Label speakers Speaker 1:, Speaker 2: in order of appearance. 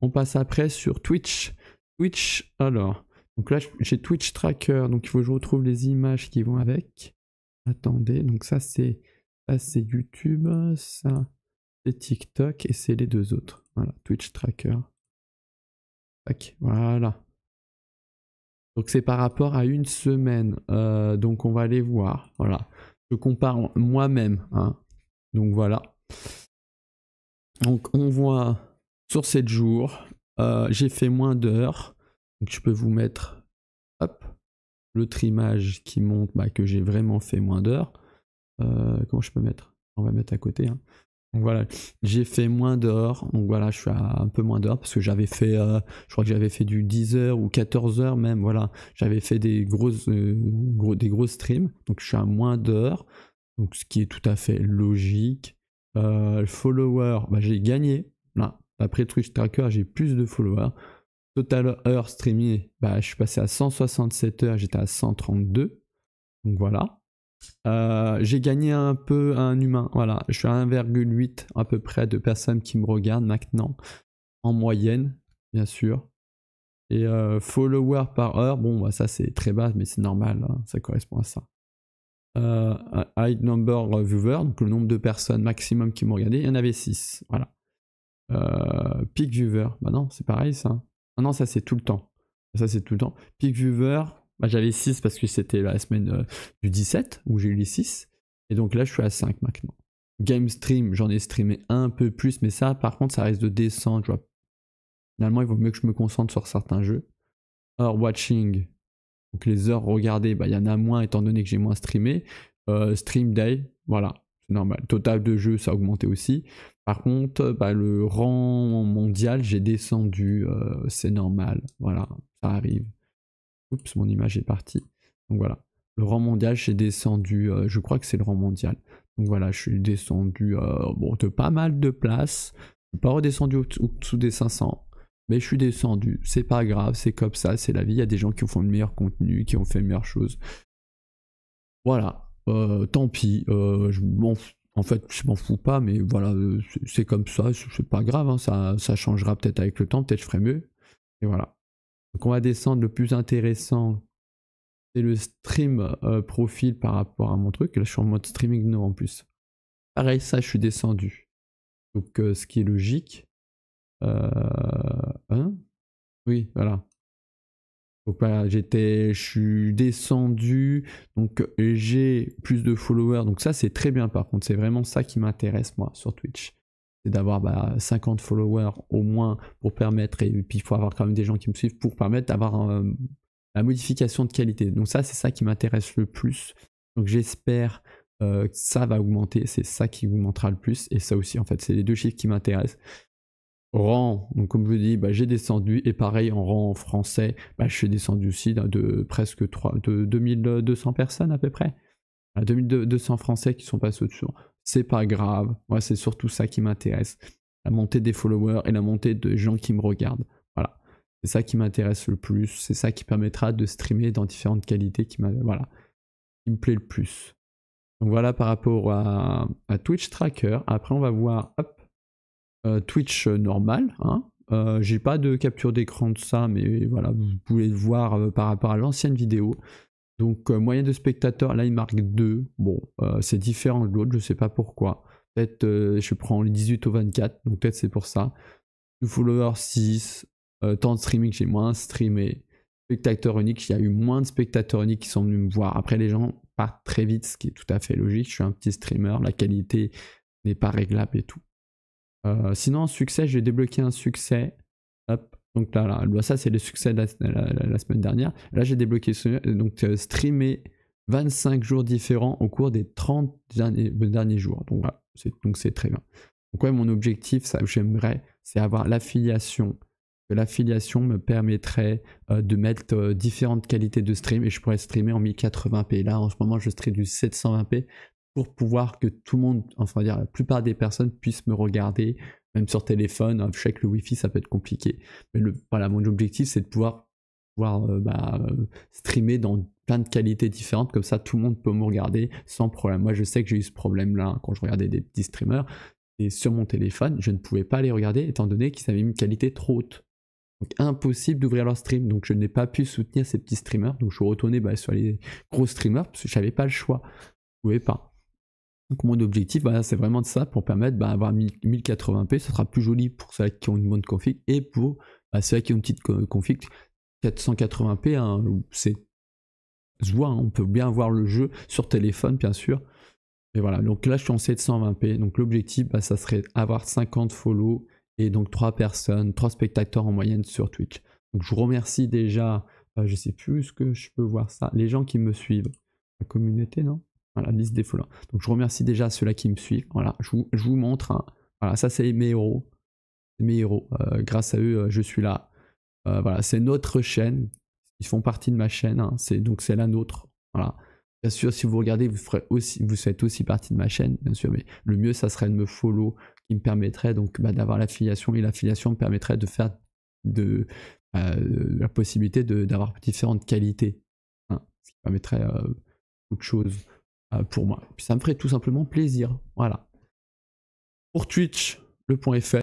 Speaker 1: On passe après sur Twitch. Twitch, alors. Donc là, j'ai Twitch Tracker. Donc il faut que je retrouve les images qui vont avec. Attendez, donc ça c'est YouTube, ça c'est TikTok et c'est les deux autres. Voilà, Twitch Tracker. Tac, voilà. Donc c'est par rapport à une semaine. Donc on va aller voir. Voilà. Je compare moi-même. Hein. Donc voilà. Donc on voit sur 7 jours. J'ai fait moins d'heures. Donc je peux vous mettre hop, le trimage qui montre que j'ai vraiment fait moins d'heures. Comment je peux mettre? On va mettre à côté. Hein. Donc voilà, j'ai fait moins d'heures. Donc voilà, je suis à un peu moins d'heures parce que j'avais fait, je crois que j'avais fait du 10 heures ou 14 heures même. Voilà, j'avais fait des gros streams. Donc je suis à moins d'heures. Donc ce qui est tout à fait logique. Follower, j'ai gagné. Là, après Twitch Tracker, j'ai plus de followers. Total heures streamées, je suis passé à 167 heures, j'étais à 132. Donc voilà. J'ai gagné un peu un humain, voilà, je suis à 1,8 à peu près de personnes qui me regardent maintenant, en moyenne, bien sûr. Et followers par heure, bon, ça c'est très bas, mais c'est normal, hein, ça correspond à ça. High number viewers, donc le nombre de personnes maximum qui m'ont regardé, il y en avait 6, voilà. Peak viewer, non, c'est pareil ça. Ah non, ça c'est tout le temps. Ça c'est tout le temps. Peak viewer, j'avais 6 parce que c'était la semaine du 17 où j'ai eu les 6. Et donc là je suis à 5 maintenant. Game stream, j'en ai streamé un peu plus, mais ça par contre ça risque de descendre. Je vois. Finalement il vaut mieux que je me concentre sur certains jeux. Heure watching, donc les heures regardées, il y en a moins étant donné que j'ai moins streamé. Stream day, voilà, c'est normal. Total de jeux, ça a augmenté aussi. Par contre, le rang mondial, j'ai descendu, c'est normal. Voilà, ça arrive. Oups, mon image est partie. Donc voilà, le rang mondial, j'ai descendu, je crois que c'est le rang mondial. Donc voilà, je suis descendu de pas mal de places. Je suis pas redescendu au-dessous des 500. Mais je suis descendu, c'est pas grave, c'est comme ça, c'est la vie. Il y a des gens qui font le meilleur contenu, qui ont fait de meilleures choses. Voilà, tant pis. En fait, je m'en fous pas, mais voilà, c'est comme ça, c'est pas grave. Hein, ça changera peut-être avec le temps, peut-être je ferai mieux. Et voilà. Donc on va descendre. Le plus intéressant, c'est le stream profil par rapport à mon truc. Là, je suis en mode streaming no en plus. Pareil, ça, je suis descendu. Donc, ce qui est logique. Oui, voilà. Donc voilà, je suis descendu, donc j'ai plus de followers, donc ça c'est très bien par contre, c'est vraiment ça qui m'intéresse moi sur Twitch. C'est d'avoir 50 followers au moins pour permettre, et puis il faut avoir quand même des gens qui me suivent pour permettre d'avoir la modification de qualité. Donc ça c'est ça qui m'intéresse le plus. Donc j'espère que ça va augmenter, c'est ça qui augmentera le plus, et ça aussi en fait, c'est les deux chiffres qui m'intéressent. Rang, donc comme je vous dis, j'ai descendu, et pareil en rang français, je suis descendu aussi de presque 2200 personnes à peu près. 2200 Français qui sont passés au-dessus. C'est pas grave, moi c'est surtout ça qui m'intéresse. La montée des followers et la montée de gens qui me regardent. Voilà. C'est ça qui m'intéresse le plus, c'est ça qui permettra de streamer dans différentes qualités qui me plaît le plus. Donc voilà par rapport à Twitch Tracker. Après on va voir, hop, Twitch normal, hein. J'ai pas de capture d'écran de ça, mais voilà, vous pouvez le voir par rapport à l'ancienne vidéo. Donc moyenne de spectateurs, là il marque 2. Bon, c'est différent de l'autre, je sais pas pourquoi. Peut-être je prends le 18 au 24, donc peut-être c'est pour ça. Followers 6, temps de streaming, j'ai moins streamé. Spectateurs uniques, il y a eu moins de spectateurs uniques qui sont venus me voir. Après les gens partent très vite, ce qui est tout à fait logique. Je suis un petit streamer, la qualité n'est pas réglable et tout. Sinon, en succès, j'ai débloqué un succès. Hop. Donc là, ça c'est le succès de la semaine dernière. Là, j'ai débloqué donc streamer 25 jours différents au cours des 30 derniers jours. Donc voilà, c'est très bien. Donc ouais, mon objectif, ça j'aimerais, c'est avoir l'affiliation. L'affiliation me permettrait de mettre différentes qualités de stream, et je pourrais streamer en 1080p. Là, en ce moment, je stream du 720p pour pouvoir que tout le monde, enfin dire la plupart des personnes puissent me regarder, même sur téléphone. Je sais que le Wi-Fi ça peut être compliqué, mais voilà, mon objectif c'est de pouvoir streamer dans plein de qualités différentes, comme ça tout le monde peut me regarder sans problème. Moi je sais que j'ai eu ce problème là quand je regardais des petits streamers, et sur mon téléphone, je ne pouvais pas les regarder étant donné qu'ils avaient une qualité trop haute. Donc impossible d'ouvrir leur stream, donc je n'ai pas pu soutenir ces petits streamers, donc je suis retourné sur les gros streamers parce que je n'avais pas le choix, je ne pouvais pas. Donc mon objectif, c'est vraiment de ça pour permettre d'avoir 1080p, ce sera plus joli pour ceux qui ont une bonne config et pour ceux qui ont une petite config 480p, hein, c'est se voit, hein, on peut bien voir le jeu sur téléphone bien sûr. Et voilà, donc là je suis en 720p, donc l'objectif ça serait avoir 50 follow et donc 3 personnes, 3 spectateurs en moyenne sur Twitch. Donc je vous remercie déjà, je sais plus ce que je peux voir ça, les gens qui me suivent, la communauté non? Voilà, liste des followers. Donc je remercie déjà ceux-là qui me suivent, voilà, je vous montre, hein. Voilà, ça c'est mes héros, grâce à eux je suis là. Voilà, c'est notre chaîne, ils font partie de ma chaîne, hein. Donc c'est la nôtre, voilà. Bien sûr, si vous regardez, vous faites aussi partie de ma chaîne, bien sûr, mais le mieux, ça serait de me follow, qui me permettrait donc d'avoir l'affiliation, et l'affiliation me permettrait de faire la possibilité d'avoir différentes qualités, hein, ce qui permettrait beaucoup de choses pour moi. Puis ça me ferait tout simplement plaisir, voilà. Pour Twitch, le point est fait.